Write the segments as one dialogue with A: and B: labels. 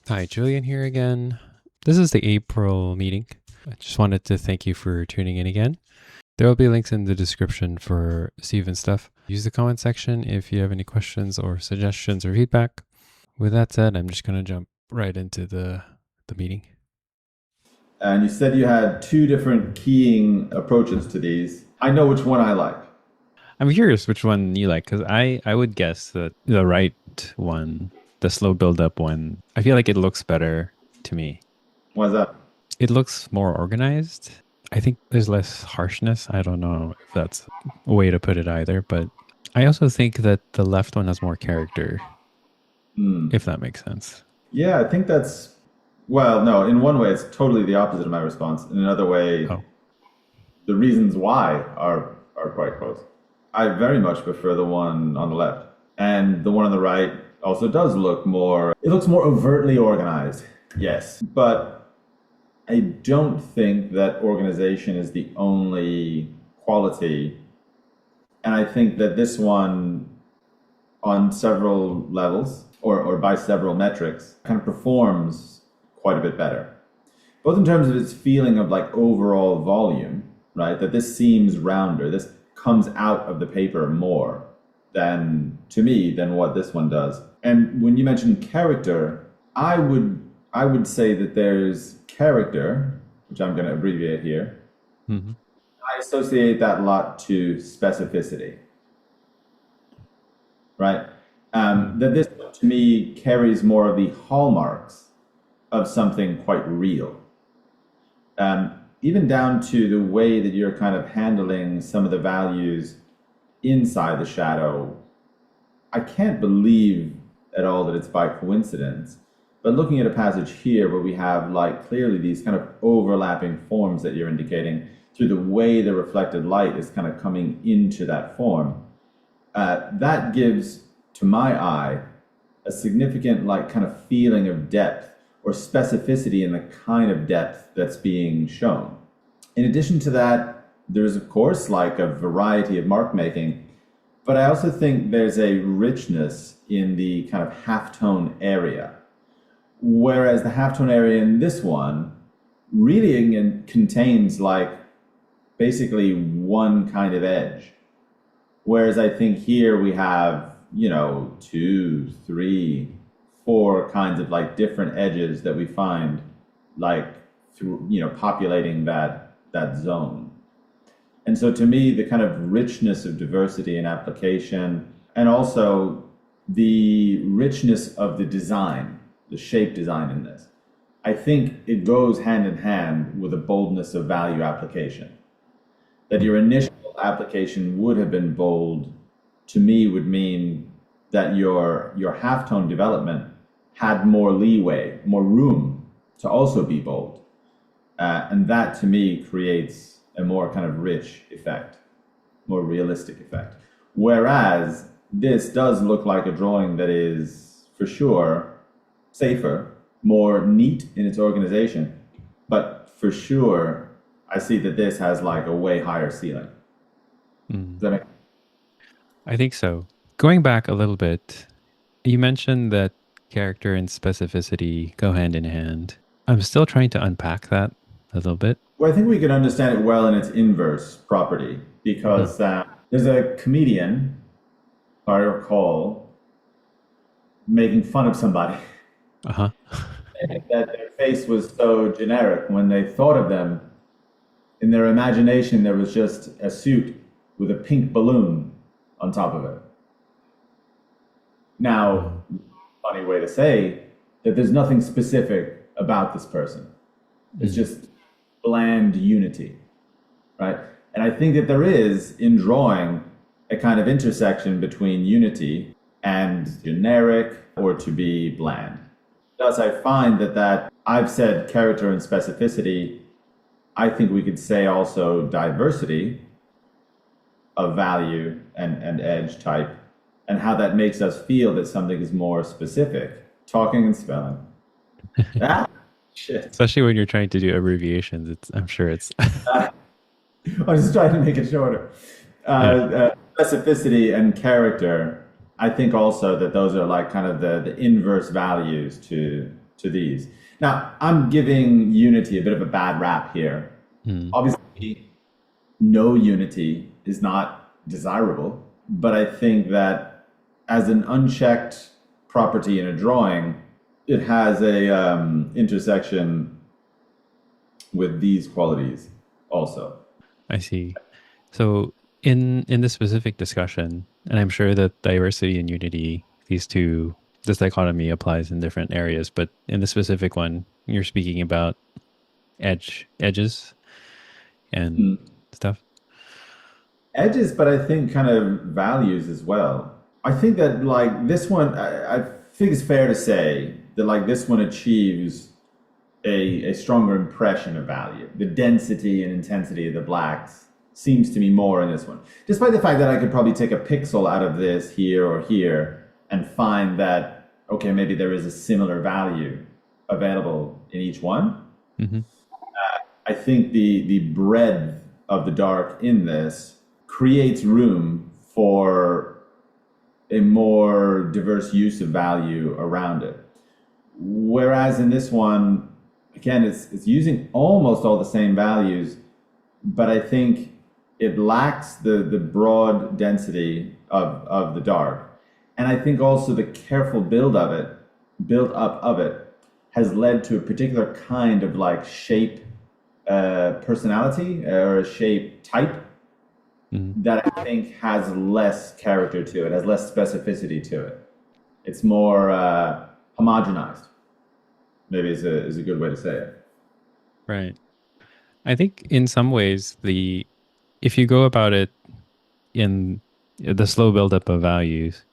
A: Hi, Julian here again. This is the April meeting. I just wanted to thank you for tuning in again. There will be links in the description for Steven's stuff. Use the comment section if you have any questions or suggestions or feedback. With that said, I'm just going to jump right into the meeting.
B: And you said you had two different keying approaches to these. I know which one I like.
A: I'm curious which one you like because I would guess that the right one, the slow build up one, I feel like it looks better to me.
B: Why is that?
A: It looks more organized. I think there's less harshness. I don't know if that's a way to put it either, but I also think that the left one has more character, if that makes sense.
B: Yeah, I think that's, well, no, in one way, it's totally the opposite of my response. In another way,
A: Oh,
B: the reasons why are quite close. I very much prefer the one on the left. And the one on the right also does look more, it looks more overtly organized, yes. But I don't think that organization is the only quality. And I think that this one, on several levels or by several metrics, kind of performs quite a bit better. Both in terms of its feeling of like overall volume, right? That this seems rounder, this comes out of the paper more than, to me, than what this one does. And when you mention character, I would say that there's character, which I'm going to abbreviate here.
A: hmm
B: I associate that a lot to specificity, right? That this, to me, carries more of the hallmarks of something quite real. Even down to the way that you're kind of handling some of the values inside the shadow. I can't believe at all that it's by coincidence. But looking at a passage here where we have like clearly these kind of overlapping forms that you're indicating through the way the reflected light is kind of coming into that form, that gives to my eye a significant like kind of feeling of depth or specificity in the kind of depth that's being shown. In addition to that, there's of course like a variety of mark making, but I also think there's a richness in the kind of halftone area. Whereas the halftone area in this one really contains like basically one kind of edge. Whereas I think here we have, two, three, four kinds of like different edges that we find like through, populating that zone. And so to me, the kind of richness of diversity and application, and also the richness of the design, the shape design in this, I think it goes hand in hand with a boldness of value application. That your initial application would have been bold, to me would mean that your halftone development had more leeway, more room to also be bold. And that to me creates a more kind of rich effect, more realistic effect. Whereas this does look like a drawing that is for sure safer, more neat in its organization, but for sure I see that this has like a way higher ceiling. Does that make
A: I think so. Going back a little bit, you mentioned that character and specificity go hand in hand. I'm still trying to unpack that a little bit.
B: Well, I think we can understand it well in its inverse property
A: Mm.
B: because there's a comedian, if I recall, making fun of somebody
A: Uh-huh.
B: that their face was so generic when they thought of them. In their imagination, there was just a suit with a pink balloon on top of it. Now,
A: Oh.
B: funny way to say that there's nothing specific about this person. It's
A: Mm.
B: just bland unity, right? And I think that there is in drawing a kind of intersection between unity and generic or to be bland. Thus, I find that I've said character and specificity. I think we could say also diversity of value and edge type, and how that makes us feel that something is more specific. Talking and spelling. Ah, shit.
A: Especially when you're trying to do abbreviations, I'm sure it's
B: I was just trying to make it shorter.
A: yeah.
B: Specificity and character. I think also that those are like kind of the inverse values to these. Now, I'm giving unity a bit of a bad rap here.
A: Mm,
B: Obviously, no unity is not desirable, but I think that as an unchecked property in a drawing, it has a intersection with these qualities also.
A: I see. So in this specific discussion, and I'm sure that diversity and unity, this dichotomy applies in different areas, but in the specific one, you're speaking about edges and
B: Mm.
A: stuff.
B: Edges, but I think kind of values as well. I think that like this one, I think it's fair to say that like this one achieves a stronger impression of value. The density and intensity of the blacks seems to me more in this one, despite the fact that I could probably take a pixel out of this here or here and find that, okay, maybe there is a similar value available in each one.
A: Hmm.
B: I think the breadth of the dark in this creates room for a more diverse use of value around it. Whereas in this one, again, it's using almost all the same values, but I think it lacks the broad density of the dark. And I think also the careful build up of it has led to a particular kind of like shape personality or a shape type
A: Hmm.
B: that I think has less character to it, has less specificity to it. It's more homogenized. Maybe is a good way to say it.
A: Right. I think in some ways if you go about it in the slow buildup of values,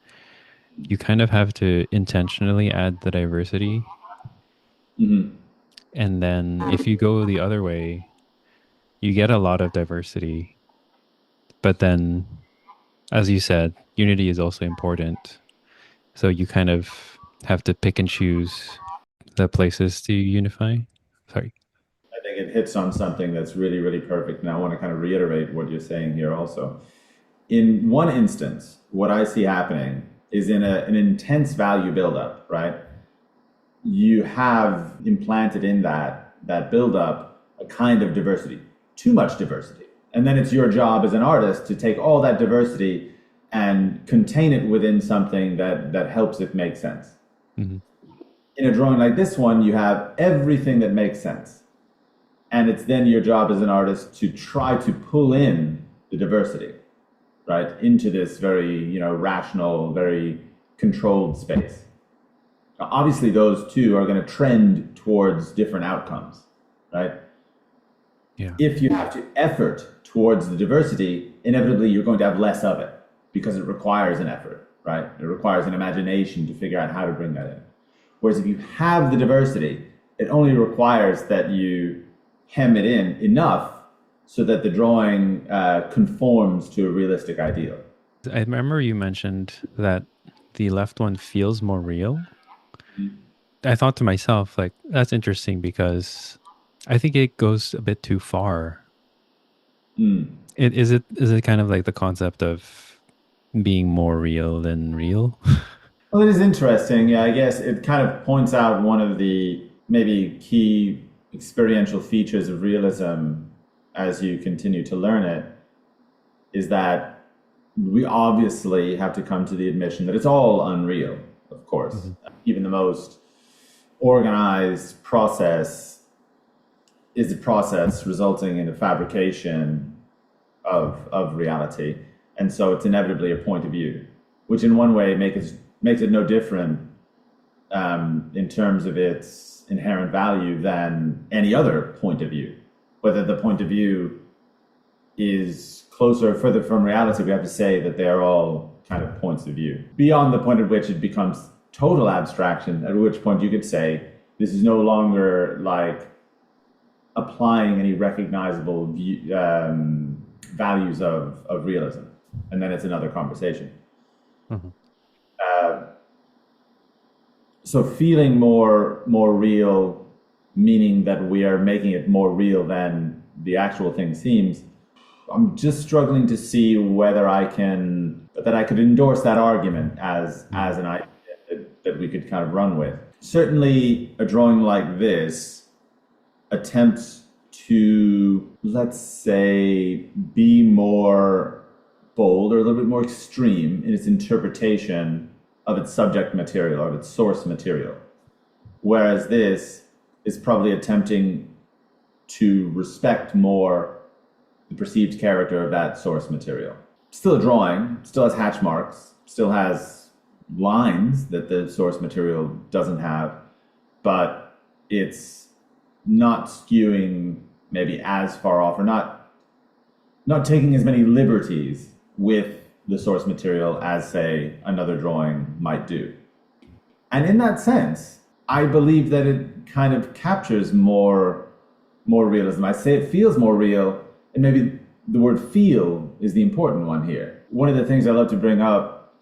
A: you kind of have to intentionally add the diversity.
B: Mm-hmm.
A: And then if you go the other way, you get a lot of diversity. But then, as you said, unity is also important. So you kind of have to pick and choose the places to unify. Sorry.
B: I think it hits on something that's really, really perfect. And I want to kind of reiterate what you're saying here also. In one instance, what I see happening is in an intense value buildup, right? You have implanted in that buildup a kind of diversity, too much diversity. And then it's your job as an artist to take all that diversity and contain it within something that helps it make sense.
A: Hmm.
B: In a drawing like this one, you have everything that makes sense. And it's then your job as an artist to try to pull in the diversity, right, into this very, rational, very controlled space. Now, obviously, those two are going to trend towards different outcomes, right?
A: Yeah.
B: If you have to effort towards the diversity, inevitably you're going to have less of it because it requires an effort, right? It requires an imagination to figure out how to bring that in. Whereas if you have the diversity, it only requires that you hem it in enough so that the drawing conforms to a realistic ideal.
A: I remember you mentioned that the left one feels more real. I thought to myself, like, that's interesting because I think it goes a bit too far.
B: Mm.
A: Is it kind of like the concept of being more real than real?
B: Well, it is interesting. Yeah, I guess it kind of points out one of the maybe key experiential features of realism as you continue to learn it is that we obviously have to come to the admission that it's all unreal, of course.
A: Hmm.
B: Even the most organized process is a process resulting in a fabrication of reality. And so it's inevitably a point of view, which in one way makes it no different in terms of its inherent value than any other point of view. Whether the point of view is closer or further from reality, we have to say that they're all kind of points of view. Beyond the point at which it becomes total abstraction, at which point you could say this is no longer like applying any recognizable values of realism. And then it's another conversation.
A: Hmm.
B: So feeling more real, meaning that we are making it more real than the actual thing seems. I'm just struggling to see whether I could endorse that argument as an idea that we could kind of run with. certainly a drawing like this attempts to, let's say, be more bold or a little bit more extreme in its interpretation of its subject material or of its source material. Whereas this is probably attempting to respect more the perceived character of that source material. Still a drawing, still has hatch marks, still has lines that the source material doesn't have, but it's not skewing maybe as far off, or not taking as many liberties with the source material as, say, another drawing might do. And in that sense, I believe that it kind of captures more realism. I say it feels more real, and maybe the word feel is the important one here. One of the things I love to bring up,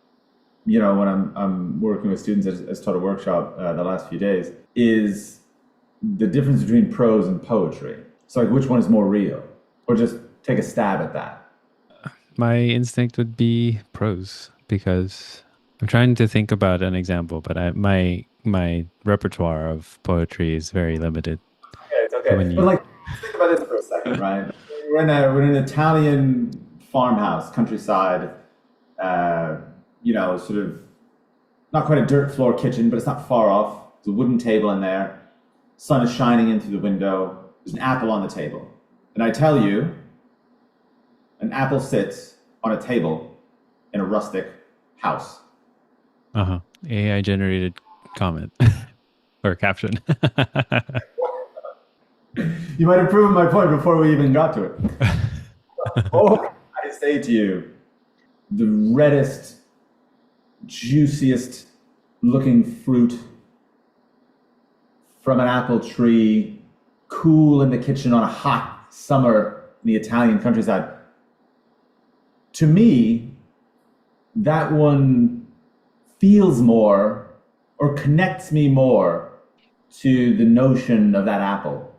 B: when I'm working with students as taught a workshop the last few days, is the difference between prose and poetry. So like, which one is more real? Or just take a stab at that.
A: My instinct would be prose because I'm trying to think about an example, but my repertoire of poetry is very limited.
B: Okay, it's
A: So when
B: okay. But
A: you,
B: like, think about this for a second, right? We're in an Italian farmhouse, countryside, sort of not quite a dirt floor kitchen, but it's not far off. There's a wooden table in there. Sun is shining in through the window. There's an apple on the table. And I tell you, an apple sits on a table in a rustic house.
A: AI generated comment or caption.
B: You might have proven my point before we even got to it. Oh, I say to you, the reddest, juiciest looking fruit from an apple tree, cool in the kitchen on a hot summer in the Italian countryside. To me, that one feels more or connects me more to the notion of that apple.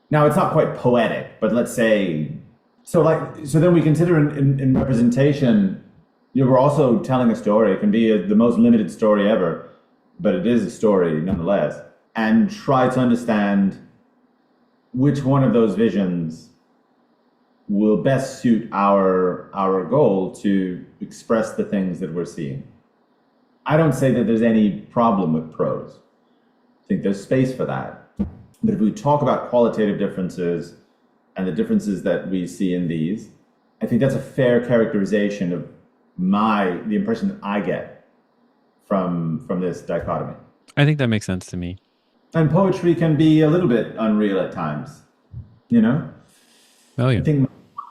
B: Now, it's not quite poetic, but let's say, so then we consider in representation, we're also telling a story. It can be the most limited story ever, but it is a story nonetheless. And try to understand which one of those visions will best suit our goal to express the things that we're seeing. I don't say that there's any problem with prose. I think there's space for that. But if we talk about qualitative differences and the differences that we see in these, I think that's a fair characterization of the impression that I get from this dichotomy.
A: I think that makes sense to me.
B: And poetry can be a little bit unreal at times,
A: Oh yeah.
B: I think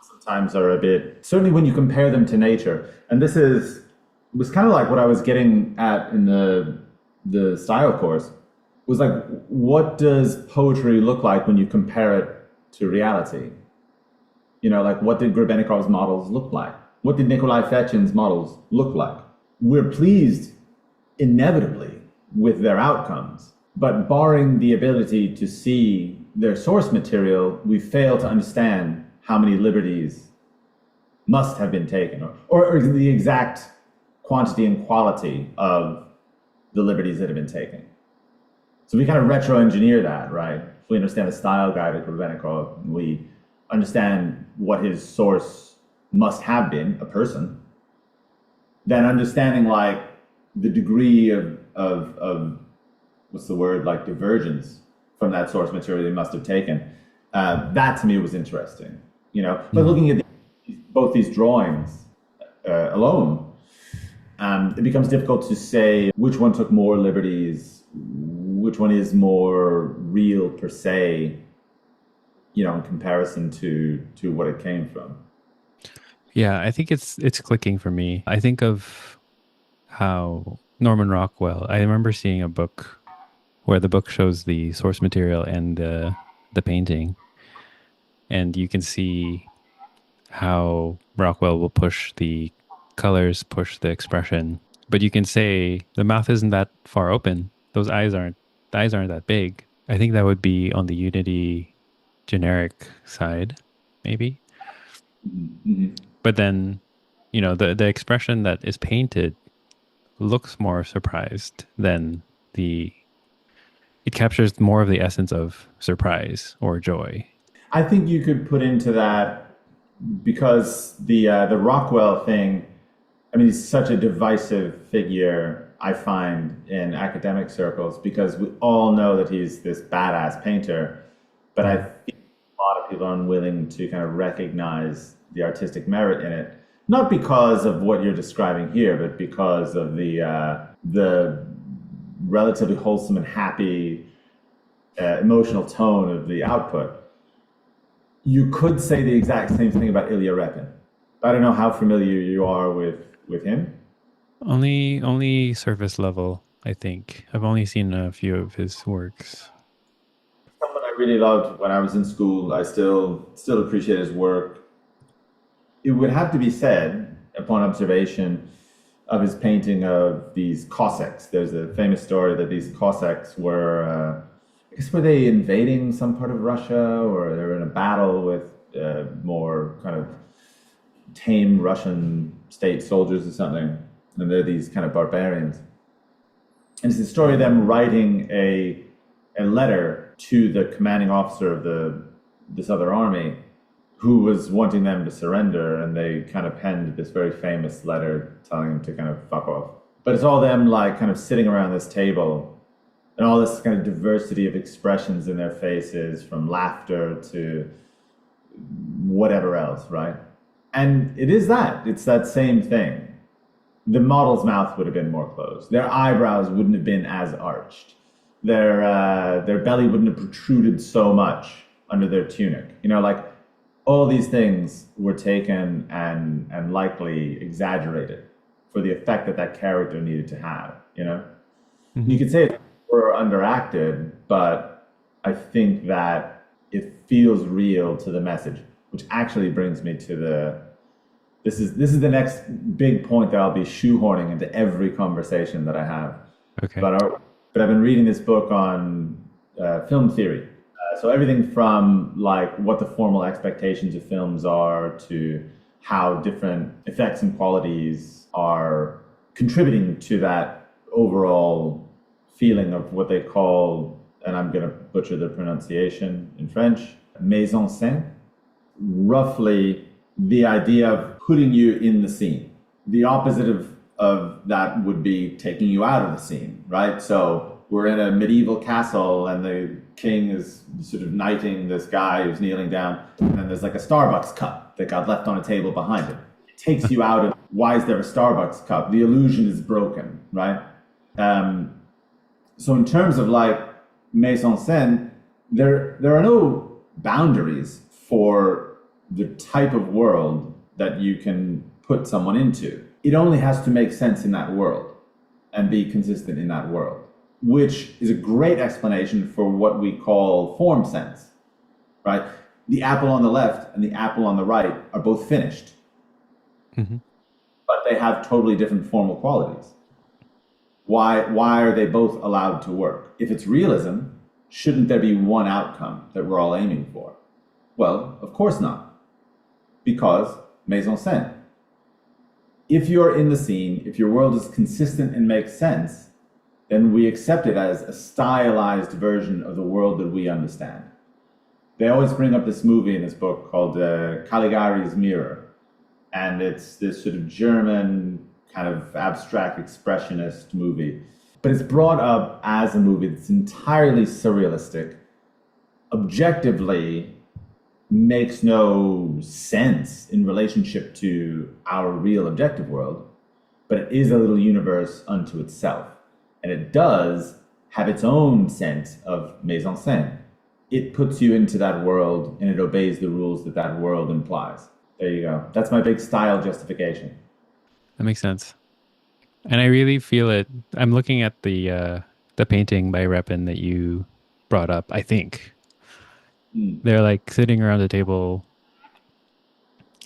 B: sometimes are a bit, certainly when you compare them to nature. And was kind of like what I was getting at in the style course, was like, what does poetry look like when you compare it to reality? Like, what did Grabenikov's models look like? What did Nikolai Fechin's models look like? We're pleased inevitably with their outcomes, but barring the ability to see their source material, we fail to understand how many liberties must have been taken, or the exact quantity and quality of the liberties that have been taken. So we kind of retro-engineer that, right? We understand the style guide of Grabenikov, and we understand what his source must have been, a person. Then understanding like the degree of what's the word, like divergence from that source material they must have taken. That to me was interesting, But looking at both these drawings alone, it becomes difficult to say which one took more liberties, which one is more real per se, in comparison to what it came from.
A: Yeah, I think it's clicking for me. I think of how Norman Rockwell, I remember seeing a book where the book shows the source material and the painting, and you can see how Rockwell will push the colors, push the expression, but you can say the mouth isn't that far open. The eyes aren't that big. I think that would be on the Unity generic side, maybe.
B: Mm-hmm.
A: But then, the expression that is painted looks more surprised than the it captures more of the essence of surprise or joy.
B: I think you could put into that because the Rockwell thing. I mean, he's such a divisive figure. I find in academic circles because we all know that he's this badass painter, but I
A: Mhm.
B: think a lot of people are unwilling to kind of recognize the artistic merit in it. Not because of what you're describing here, but because of the relatively wholesome and happy emotional tone of the output. You could say the exact same thing about Ilya Repin. I don't know how familiar you are with him.
A: Only surface level, I think. I've only seen a few of his works.
B: Someone I really loved when I was in school. I still appreciate his work. It would have to be said, upon observation of his painting of these Cossacks. There's a famous story that these Cossacks were, I guess, were they invading some part of Russia, or they were in a battle with more kind of tame Russian state soldiers or something, and they're these kind of barbarians. And it's the story of them writing a letter to the commanding officer of this other army who was wanting them to surrender, and they kind of penned this very famous letter telling them to kind of fuck off. But it's all them like kind of sitting around this table and all this kind of diversity of expressions in their faces, from laughter to whatever else, right? And it is that. It's that same thing. The model's mouth would have been more closed. Their eyebrows wouldn't have been as arched. Their belly wouldn't have protruded so much under their tunic. You know, like all these things were taken and likely exaggerated for the effect that that character needed to have. You know, you
A: Hmm.
B: could say it were underacted, but I think that it feels real to the message, which actually brings me to the this is the next big point that I'll be shoehorning into every conversation that I have.
A: Okay.
B: But but I've been reading this book on film theory. So everything from like what the formal expectations of films are to how different effects and qualities are contributing to that overall feeling of what they call, and I'm going to butcher the pronunciation in French, mise en scène, roughly the idea of putting you in the scene. The opposite of that would be taking you out of the scene, right? So we're in a medieval castle and the king is sort of knighting this guy who's kneeling down, and then there's like a Starbucks cup that got left on a table behind him. It takes you out of why is there a Starbucks cup? The illusion is broken, right? Um, so in terms of like mise en scène, there are no boundaries for the type of world that you can put someone into. It only has to make sense in that world and be consistent in that world, which is a great explanation for what we call form sense, right? The apple on the left and the apple on the right are both finished,
A: Hmm.
B: but they have totally different formal qualities. Why are they both allowed to work? If it's realism, shouldn't there be one outcome that we're all aiming for? Well, of course not, because mise en scène. If you're in the scene, if your world is consistent and makes sense, then we accept it as a stylized version of the world that we understand. They always bring up this movie in this book called Caligari's Mirror, and it's this sort of German kind of abstract expressionist movie. But it's brought up as a movie that's entirely surrealistic, objectively makes no sense in relationship to our real objective world, but it is a little universe unto itself. And it does have its own sense of mise en scène. It puts you into that world and it obeys the rules that that world implies. There you go. That's my big style justification.
A: That makes sense. And I really feel it. I'm looking at the painting by Repin that you brought up, I think.
B: Mm.
A: They're like sitting around the table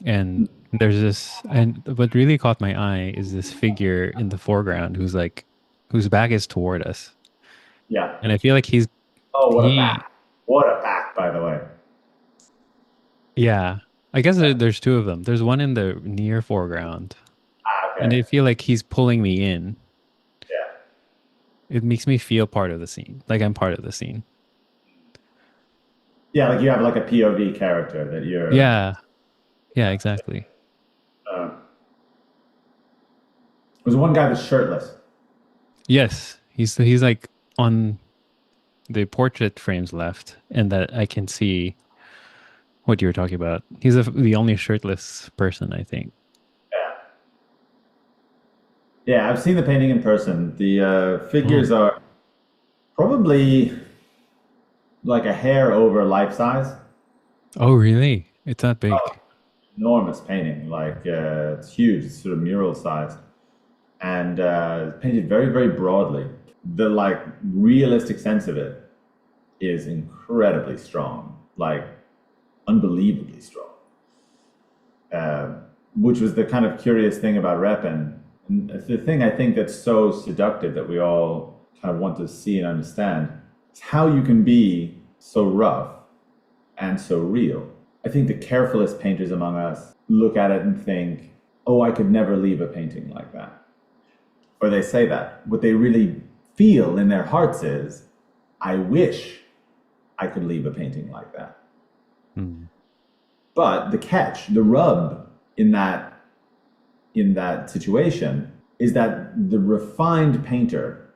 A: and there's this, and what really caught my eye is this figure in the foreground who's like whose back is toward us.
B: Yeah.
A: And I feel like
B: Oh, what a
A: he
B: back. What a back, by the way.
A: yeah. I guess there's two of them. There's one in the near foreground,
B: Ah,
A: and
B: okay.
A: I feel like he's pulling me in.
B: Yeah.
A: It makes me feel part of the scene, like I'm part of the scene.
B: Yeah, like you have like a POV character that you're.
A: Yeah, yeah, exactly.
B: Uh, there's one guy that's shirtless.
A: Yes, he's like on the portrait frames left, and that I can see what you were talking about. He's the only shirtless person, I think.
B: Yeah, yeah. I've seen the painting in person. The figures
A: Oh,
B: are probably like a hair over life size.
A: oh, really? It's that
B: Oh,
A: big.
B: enormous painting. Like it's huge. It's sort of mural size, and painted very, very broadly. The like realistic sense of it is incredibly strong, like unbelievably strong. Uh, which was the kind of curious thing about Reppin. And the thing I think that's so seductive that we all kind of want to see and understand is how you can be so rough and so real. I think the carefulest painters among us look at it and think, oh, I could never leave a painting like that. Or they say that. What they really feel in their hearts is, I wish I could leave a painting like that.
A: Hmm.
B: But the catch, the rub in that situation is that the refined painter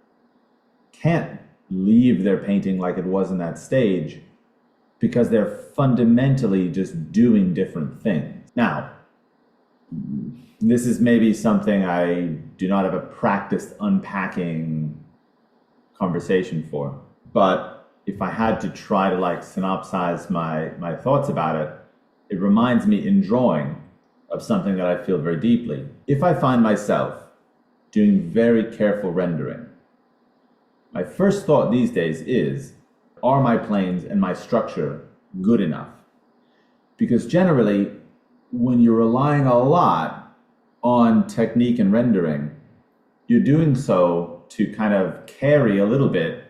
B: can't leave their painting like it was in that stage because they're fundamentally just doing different things. Now, this is maybe something I do not have a practiced unpacking conversation for, but if I had to try to like synopsize my thoughts about it, it reminds me in drawing of something that I feel very deeply. If I find myself doing very careful rendering, my first thought these days is, are my planes and my structure good enough? Because generally, when you're relying a lot on technique and rendering, you're doing so to kind of carry a little bit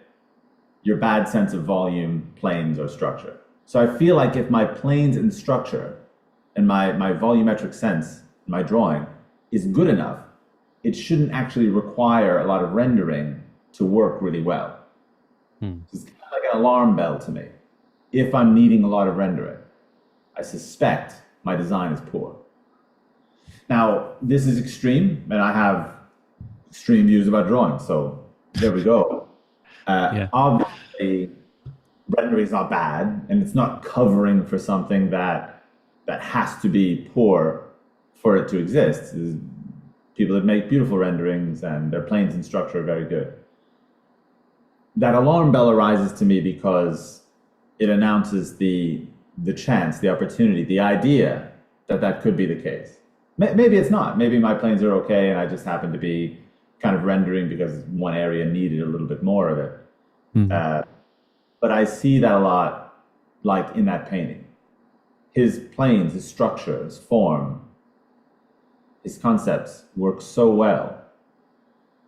B: your bad sense of volume, planes, or structure. So I feel like if my planes and structure and my volumetric sense, my drawing, is good enough, it shouldn't actually require a lot of rendering to work really well.
A: Hmm.
B: It's kind of like an alarm bell to me. If I'm needing a lot of rendering, I suspect my design is poor. Now, this is extreme, and I have extreme views about drawing, so there we go.
A: Yeah.
B: Obviously, rendering is not bad, and it's not covering for something that has to be poor for it to exist. There's people that make beautiful renderings, and their planes and structure are very good. That alarm bell arises to me because it announces the chance, the opportunity, the idea that that could be the case. Maybe it's not. Maybe my planes are okay, and I just happen to be kind of rendering because one area needed a little bit more of it.
A: Hmm.
B: But I see that a lot, like in that painting. His planes, his structure, his form, his concepts work so well,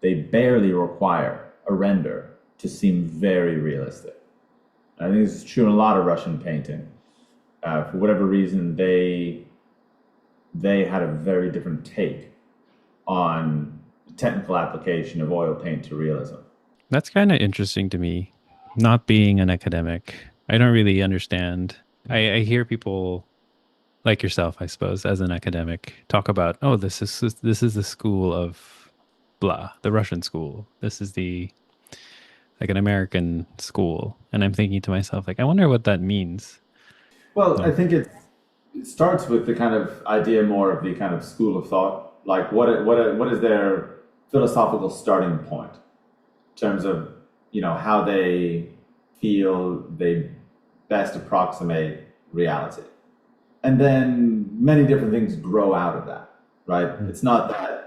B: they barely require a render to seem very realistic. I think this is true in a lot of Russian painting. For whatever reason, they had a very different take on the technical application of oil paint to realism.
A: That's kind of interesting to me. Not being an academic, I don't really understand. I hear people like yourself, I suppose, as an academic, talk about, oh, this is the school of blah, the Russian school. This is the like an American school, and I'm thinking to myself, like, I wonder what that means.
B: Well, I
A: No.
B: think it starts with the kind of idea more of the kind of school of thought. Like, what is their philosophical starting point in terms of, how they feel they best approximate reality? And then many different things grow out of that, right?
A: Mm.
B: It's not that,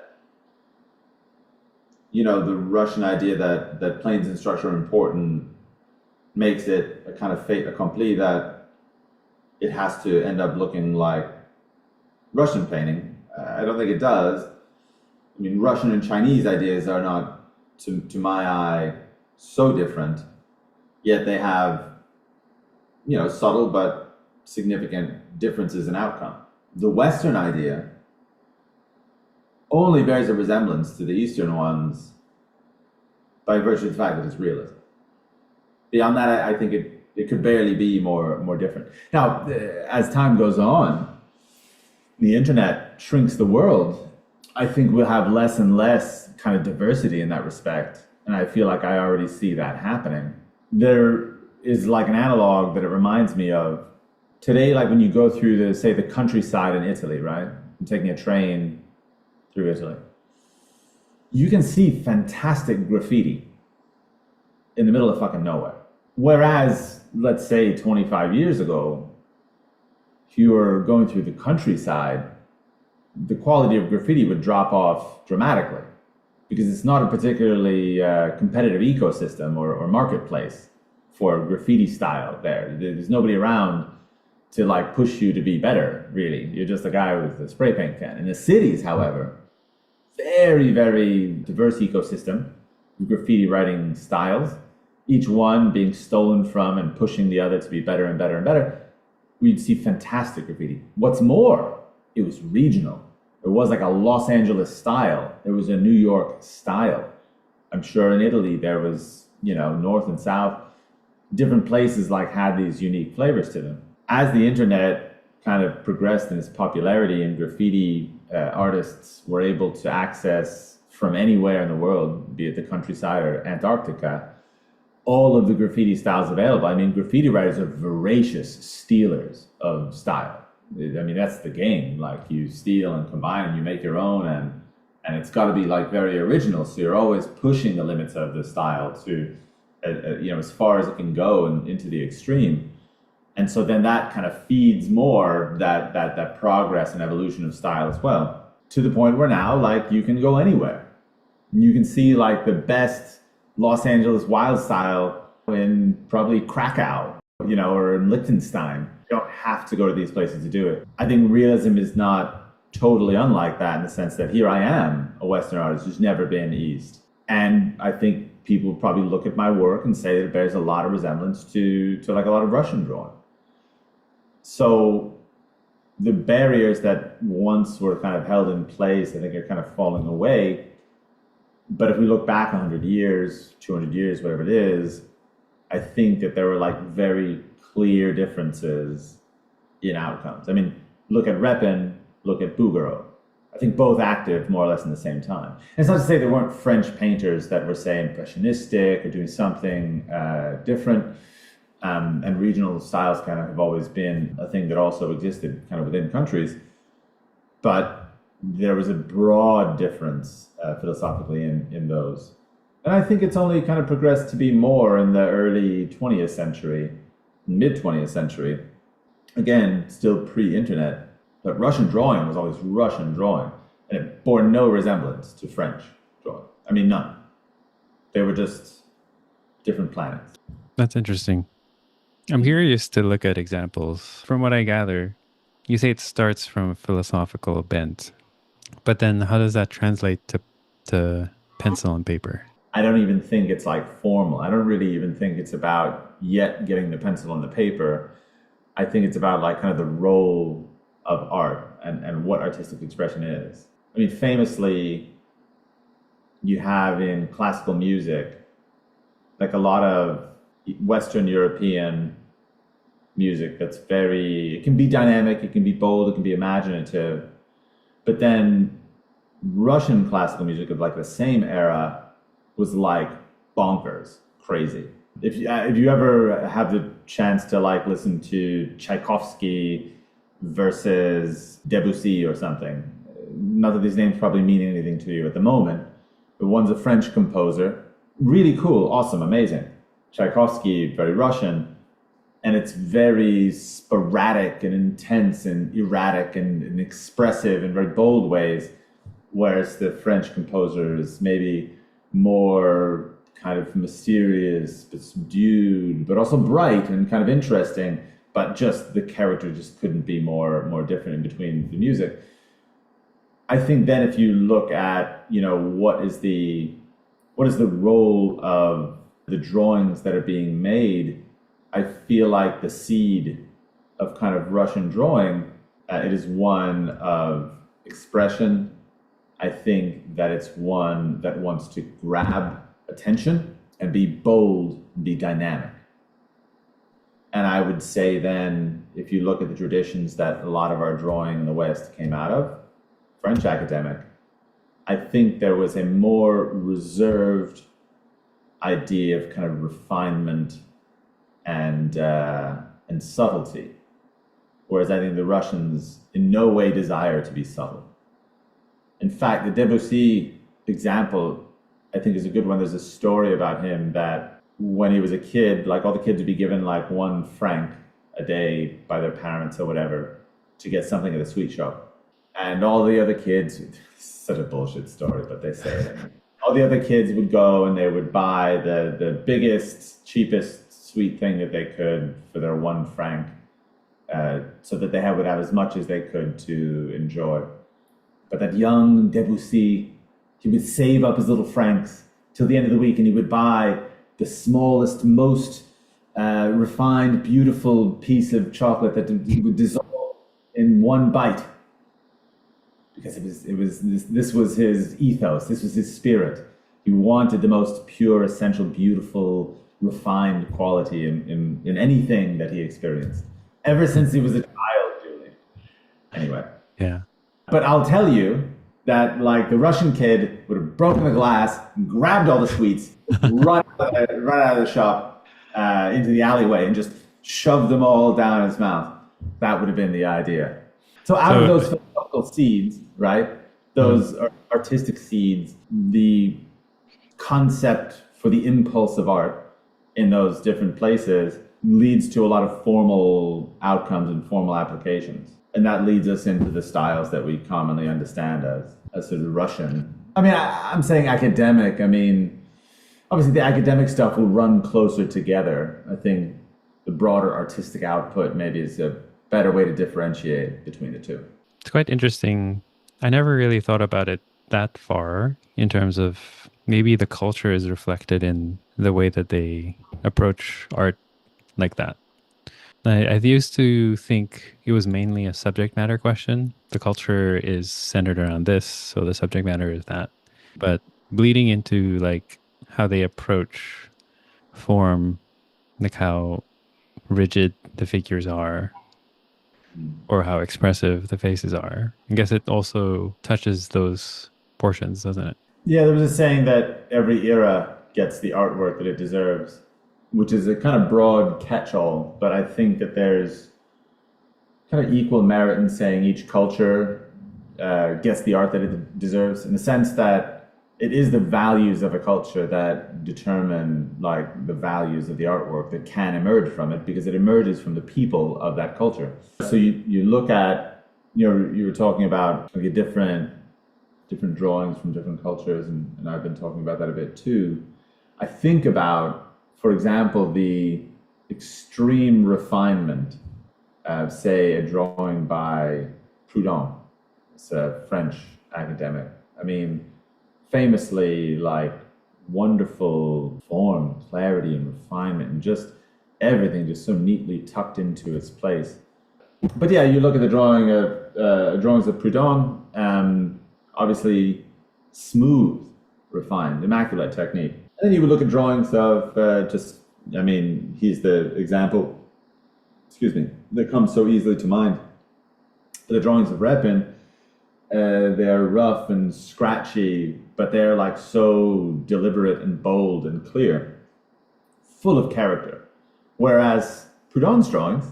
B: the Russian idea that planes and structure are important makes it a kind of fait accompli that it has to end up looking like Russian painting. I don't think it does. I mean, Russian and Chinese ideas are not, to my eye, so different, yet they have, subtle but significant differences in outcome. The Western idea only bears a resemblance to the Eastern ones by virtue of the fact that it's realism. Beyond that, I think it could barely be more different. Now, as time goes on, the internet shrinks the world. I think we'll have less and less kind of diversity in that respect. And I feel like I already see that happening. There is like an analog that it reminds me of today, like when you go through the countryside in Italy, right? I'm taking a train through Italy. You can see fantastic graffiti in the middle of fucking nowhere. Whereas, let's say 25 years ago, if you were going through the countryside, the quality of graffiti would drop off dramatically because it's not a particularly competitive ecosystem or marketplace for graffiti style there. There's nobody around to like push you to be better, really. You're just a guy with a spray paint can. In the cities, however, very, very diverse ecosystem of graffiti writing styles, each one being stolen from and pushing the other to be better and better and better. We'd see fantastic graffiti. What's more, it was regional. There was like a Los Angeles style. There was a New York style. I'm sure in Italy there was, north and south. Different places like had these unique flavors to them. As the internet kind of progressed in its popularity and graffiti artists were able to access from anywhere in the world, be it the countryside or Antarctica, all of the graffiti styles available. I mean, graffiti writers are voracious stealers of style. I mean, that's the game. Like you steal and combine and you make your own, and it's got to be like very original. So you're always pushing the limits of the style to, as far as it can go and into the extreme. And so then that kind of feeds more that progress and evolution of style as well, to the point where now like you can go anywhere. You can see like the best Los Angeles wild style in probably Krakow, or in Liechtenstein. You don't have to go to these places to do it. I think realism is not totally unlike that in the sense that here I am, a Western artist who's never been East. And I think people probably look at my work and say that it bears a lot of resemblance to like a lot of Russian drawing. So the barriers that once were kind of held in place, I think are kind of falling away. But if we look back 100 years, 200 years, whatever it is, I think that there were like very clear differences in outcomes. I mean, look at Repin, look at Bouguereau. I think both active more or less in the same time. And it's not to say there weren't French painters that were, say, impressionistic or doing something different. And regional styles kind of have always been a thing that also existed kind of within countries. But there was a broad difference philosophically in those. And I think it's only kind of progressed to be more in the early 20th century, mid 20th century. Again, still pre-internet, but Russian drawing was always Russian drawing, and it bore no resemblance to French drawing. I mean, none. They were just different planets.
A: That's interesting. I'm curious to look at examples. From what I gather, you say it starts from a philosophical bent, but then how does that translate to pencil and paper?
B: I don't even think it's like formal. I don't really even think it's about yet getting the pencil on the paper. I think it's about like kind of the role of art and what artistic expression is. I mean, famously, you have in classical music, like a lot of Western European music that's it can be dynamic, it can be bold, it can be imaginative. But then Russian classical music of like the same era was like bonkers, crazy. If you ever have the chance to like listen to Tchaikovsky versus Debussy or something, not that these names probably mean anything to you at the moment, but one's a French composer, really cool, awesome, amazing. Tchaikovsky, very Russian, and it's very sporadic and intense and erratic and expressive in very bold ways, whereas the French composer is maybe more kind of mysterious but subdued, but also bright and kind of interesting, but just the character just couldn't be more different in between the music. I think then if you look at, what is the role of the drawings that are being made, I feel like the seed of kind of Russian drawing, it is one of expression. I think that it's one that wants to grab attention and be bold and be dynamic. And I would say then, if you look at the traditions that a lot of our drawing in the West came out of, French academic, I think there was a more reserved idea of kind of refinement and subtlety, whereas I think the Russians in no way desire to be subtle. In fact, the Debussy example, I think, is a good one. There's a story about him that when he was a kid, like all the kids would be given like 1 franc a day by their parents or whatever to get something at a sweet shop. And all the other kids, such a bullshit story, but they say it. All the other kids would go and they would buy the biggest, cheapest sweet thing that they could for their 1 franc, so that they would have as much as they could to enjoy. But that young Debussy, he would save up his little francs till the end of the week and he would buy the smallest, most refined, beautiful piece of chocolate that he would dissolve in 1 bite. Because this was his ethos, this was his spirit. He wanted the most pure, essential, beautiful, refined quality in anything that he experienced. Ever since he was a child, Julie. Anyway.
A: Yeah.
B: But I'll tell you that like the Russian kid would have broken the glass, grabbed all the sweets, run out of the shop into the alleyway and just shoved them all down his mouth. That would have been the idea. So out of those philosophical seeds, right, those artistic seeds, the concept for the impulse of art in those different places leads to a lot of formal outcomes and formal applications. And that leads us into the styles that we commonly understand as sort of Russian. I mean, I'm saying academic. I mean, obviously the academic stuff will run closer together. I think the broader artistic output maybe is a better way to differentiate between the two.
A: It's quite interesting. I never really thought about it that far in terms of maybe the culture is reflected in the way that they approach art like that. I used to think it was mainly a subject matter question. The culture is centered around this, so the subject matter is that. But bleeding into like how they approach form, like how rigid the figures are, or how expressive the faces are. I guess it also touches those portions, doesn't it?
B: Yeah, there was a saying that every era gets the artwork that it deserves, which is a kind of broad catch-all, but I think that there's kind of equal merit in saying each culture gets the art that it deserves, in the sense that it is the values of a culture that determine like the values of the artwork that can emerge from it, because it emerges from the people of that culture. So you look at, you were talking about like different drawings from different cultures, and I've been talking about that a bit too. I think about, for example, the extreme refinement of, say, a drawing by Proudhon. It's a French academic. I mean, famously, like, wonderful form, clarity, and refinement, and just everything just so neatly tucked into its place. But yeah, you look at the drawings of Proudhon, obviously smooth, refined, immaculate technique. And then you would look at drawings of he's the example, that comes so easily to mind. The drawings of Repin, they're rough and scratchy, but they're like so deliberate and bold and clear, full of character. Whereas Proudhon's drawings,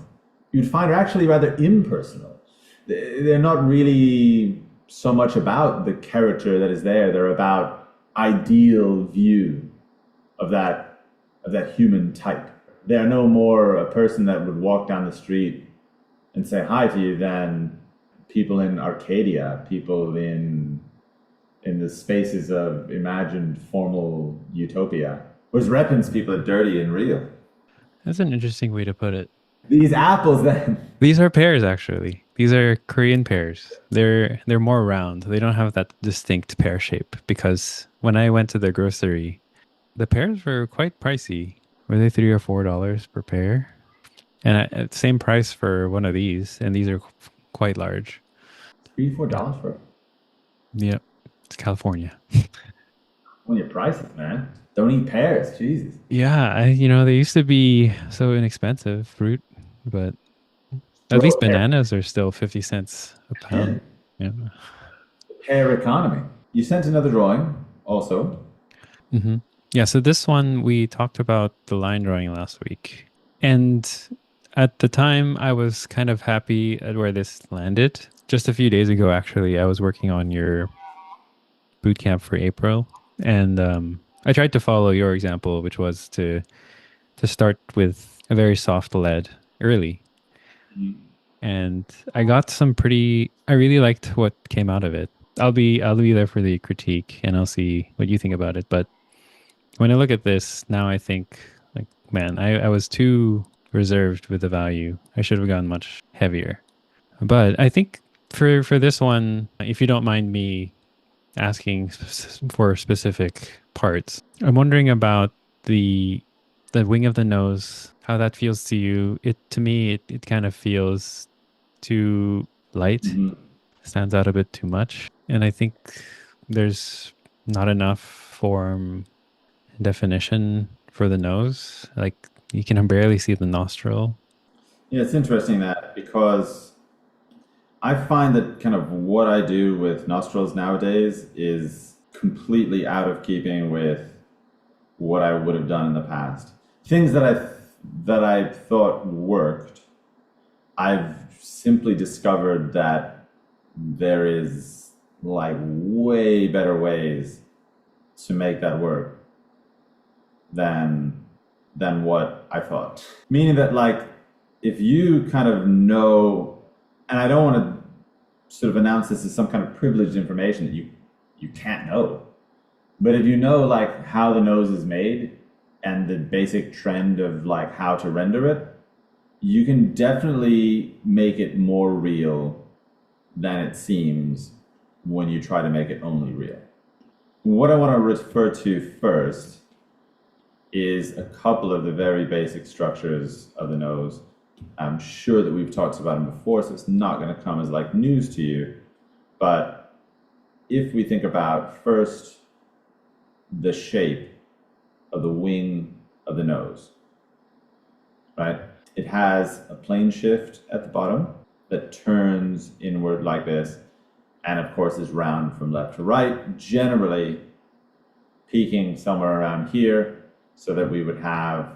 B: you'd find, are actually rather impersonal. They're not really so much about the character that is there. They're about ideal view of that human type. They are no more a person that would walk down the street and say hi to you than people in Arcadia, people in the spaces of imagined formal utopia. Whereas Repin's people are dirty and real.
A: That's an interesting way to put it.
B: These apples then.
A: These are pears, actually. These are Korean pears. They're more round. They don't have that distinct pear shape, because when I went to the grocery, the pears were quite pricey. Were they $3 or $4 per pear? And same price for one of these, and these are quite large.
B: $3 to $4 for it.
A: Yep, it's California.
B: When your prices, man. Don't eat pears. Jesus.
A: Yeah, they used to be so inexpensive, fruit, but at least
B: Bro,
A: bananas are still 50 cents a pound.
B: yeah.
A: Yeah.
B: Pear economy. You sent another drawing also.
A: hmm Yeah, so this one we talked about the line drawing last week. And at the time, I was kind of happy at where this landed. Just a few days ago, actually, I was working on your boot camp for April, and I tried to follow your example, which was to start with a very soft lead early. And I got some pretty. I really liked what came out of it. I'll be there for the critique, and I'll see what you think about it. But when I look at this now, I think like, man, I was too reserved with the value. I should have gone much heavier. But I think for this one, if you don't mind me asking for specific parts, I'm wondering about the the wing of the nose, how that feels to you. It to me, it kind of feels too light,
B: Mhm.
A: stands out a bit too much, and I think there's not enough form definition for the nose. Like you can barely see the nostril.
B: Yeah, it's interesting that because I find that kind of what I do with nostrils nowadays is completely out of keeping with what I would have done in the past. Things that I thought worked, I've simply discovered that there is like way better ways to make that work than what I thought. Meaning that like if you kind of know, and I don't want to sort of announce this as some kind of privileged information that you can't know, but if you know like how the nose is made and the basic trend of like how to render it, you can definitely make it more real than it seems when you try to make it only real. What I want to refer to first is a couple of the very basic structures of the nose. I'm sure that we've talked about them before, so it's not going to come as like news to you. But if we think about first the shape of the wing of the nose, right? It has a plane shift at the bottom that turns inward like this, and of course is round from left to right, generally peaking somewhere around here, so that we would have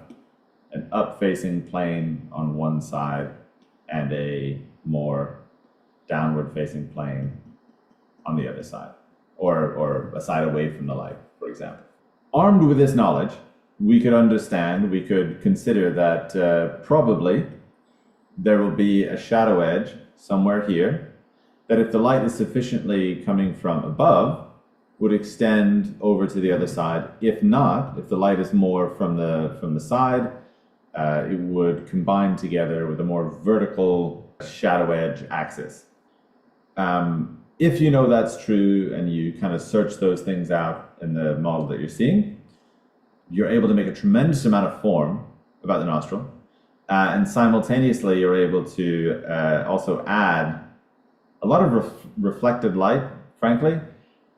B: an up-facing plane on one side and a more downward-facing plane on the other side, or a side away from the light, for example. Armed with this knowledge, we could consider that probably there will be a shadow edge somewhere here that if the light is sufficiently coming from above, would extend over to the other side. If not, if the light is more from the side, it would combine together with a more vertical shadow edge axis. If you know that's true and you kind of search those things out in the model that you're seeing, you're able to make a tremendous amount of form about the nostril. And simultaneously, you're able to also add a lot of reflected light, frankly,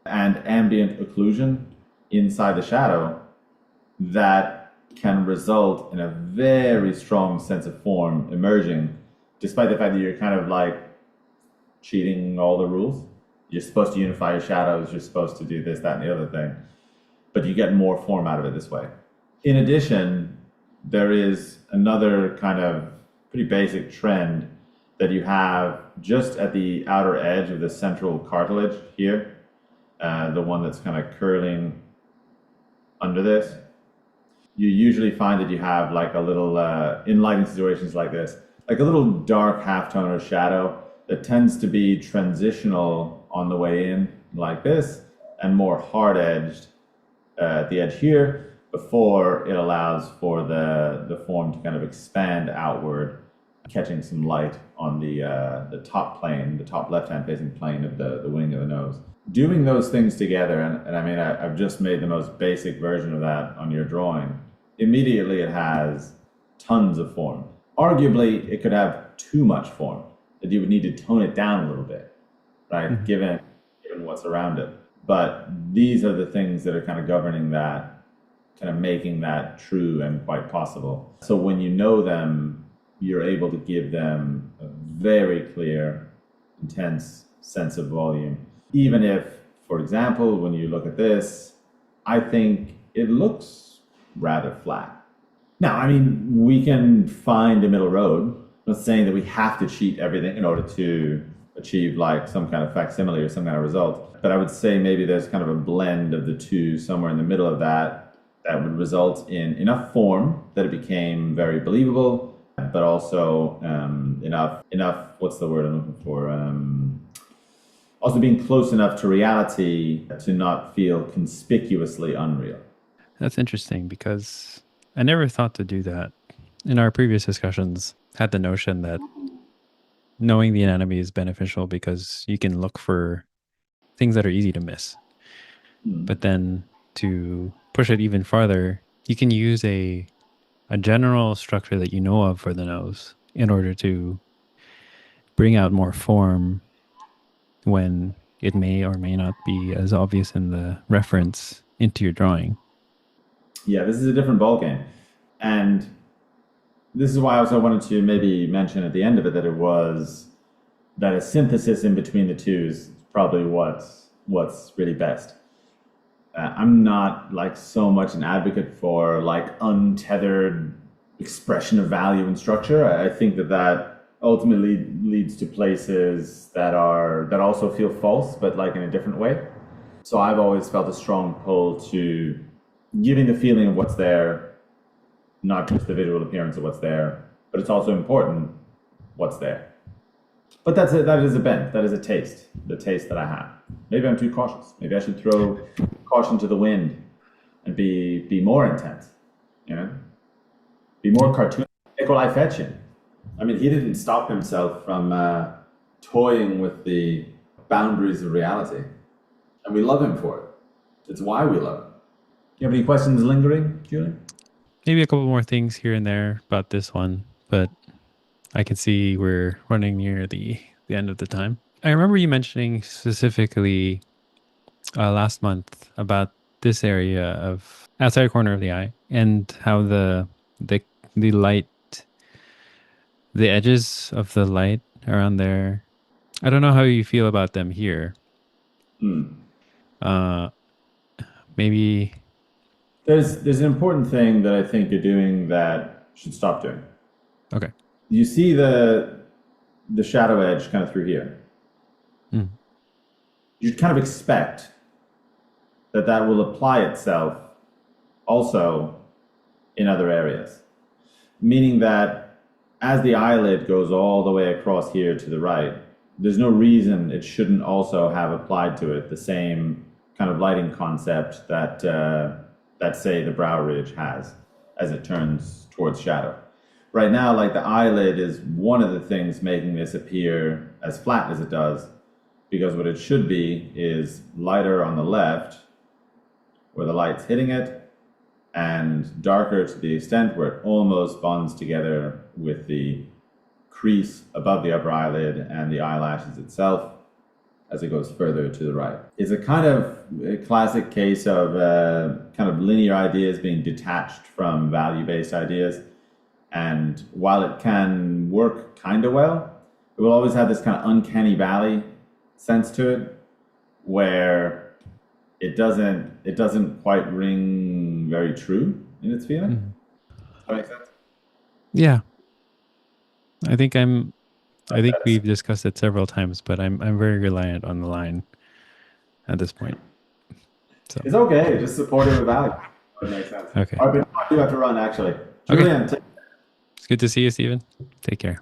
B: and ambient occlusion inside the shadow that can result in a very strong sense of form emerging, despite the fact that you're kind of like cheating all the rules. You're supposed to unify your shadows, you're supposed to do this, that, and the other thing, but you get more form out of it this way. In addition, there is another kind of pretty basic trend that you have just at the outer edge of the central cartilage here, the one that's kind of curling under this. You usually find that you have like a little, in lighting situations like this, like a little dark halftone or shadow that tends to be transitional on the way in like this and more hard-edged at the edge here before it allows for the form to kind of expand outward, catching some light on the top plane, the top left-hand facing plane of the wing of the nose. Doing those things together, and I mean, I've just made the most basic version of that on your drawing. Immediately it has tons of form. Arguably, it could have too much form, that you would need to tone it down a little bit, right?
A: Mhm.
B: Given what's around it. But these are the things that are kind of governing that, kind of making that true and quite possible. So when you know them, you're able to give them a very clear, intense sense of volume. Even if, for example, when you look at this, I think it looks rather flat. Now, I mean, we can find a middle road. I'm not saying that we have to cheat everything in order to achieve like some kind of facsimile or some kind of result. But I would say maybe there's kind of a blend of the two somewhere in the middle of that that would result in enough form that it became very believable, but also enough. What's the word I'm looking for? Also being close enough to reality to not feel conspicuously unreal.
A: That's interesting because I never thought to do that. In our previous discussions, had the notion that knowing the anatomy is beneficial because you can look for things that are easy to miss. But then to push it even farther, you can use a general structure that you know of for the nose in order to bring out more form when it may or may not be as obvious in the reference into your drawing.
B: Yeah, this is a different ballgame. And this is why I also wanted to maybe mention at the end of it that it was that a synthesis in between the two is probably what's really best. I'm not like so much an advocate for like untethered expression of value and structure. I think that ultimately leads to places that also feel false, but like in a different way. So I've always felt a strong pull to giving the feeling of what's there, not just the visual appearance of what's there, but it's also important what's there. But that is a bent, that is a taste, the taste that I have. Maybe I'm too cautious. Maybe I should throw caution to the wind and be more intense, you know, be more cartoon. Nikolai Fetchin. I mean, he didn't stop himself from toying with the boundaries of reality, and we love him for it. It's why we love him. Do you have any questions lingering, Julian?
A: Maybe a couple more things here and there about this one, but I can see we're running near the end of the time. I remember you mentioning specifically last month about this area of outside corner of the eye and how the light, the edges of the light around there. I don't know how you feel about them here. Maybe
B: There's an important thing that I think you're doing that you should stop doing.
A: okay.
B: You see the shadow edge kind of through here. You'd kind of expect that will apply itself also in other areas. Meaning that as the eyelid goes all the way across here to the right, there's no reason it shouldn't also have applied to it the same kind of lighting concept that say the brow ridge has as it turns towards shadow. Right now, like the eyelid is one of the things making this appear as flat as it does, because what it should be is lighter on the left where the light's hitting it, and darker to the extent where it almost bonds together with the crease above the upper eyelid and the eyelashes itself as it goes further to the right. It's a kind of a classic case of kind of linear ideas being detached from value-based ideas. And while it can work kind of well, it will always have this kind of uncanny valley sense to it, where it doesn't quite ring very true in its feeling.
A: Mm-hmm.
B: Does that make sense?
A: Yeah. I think we've discussed it several times, but I'm very reliant on the line at this point. So
B: it's okay, just support it with value. That makes sense.
A: Okay.
B: All right, but I do have to run actually. Julian,
A: okay. It's good to see you, Stephen. Take care.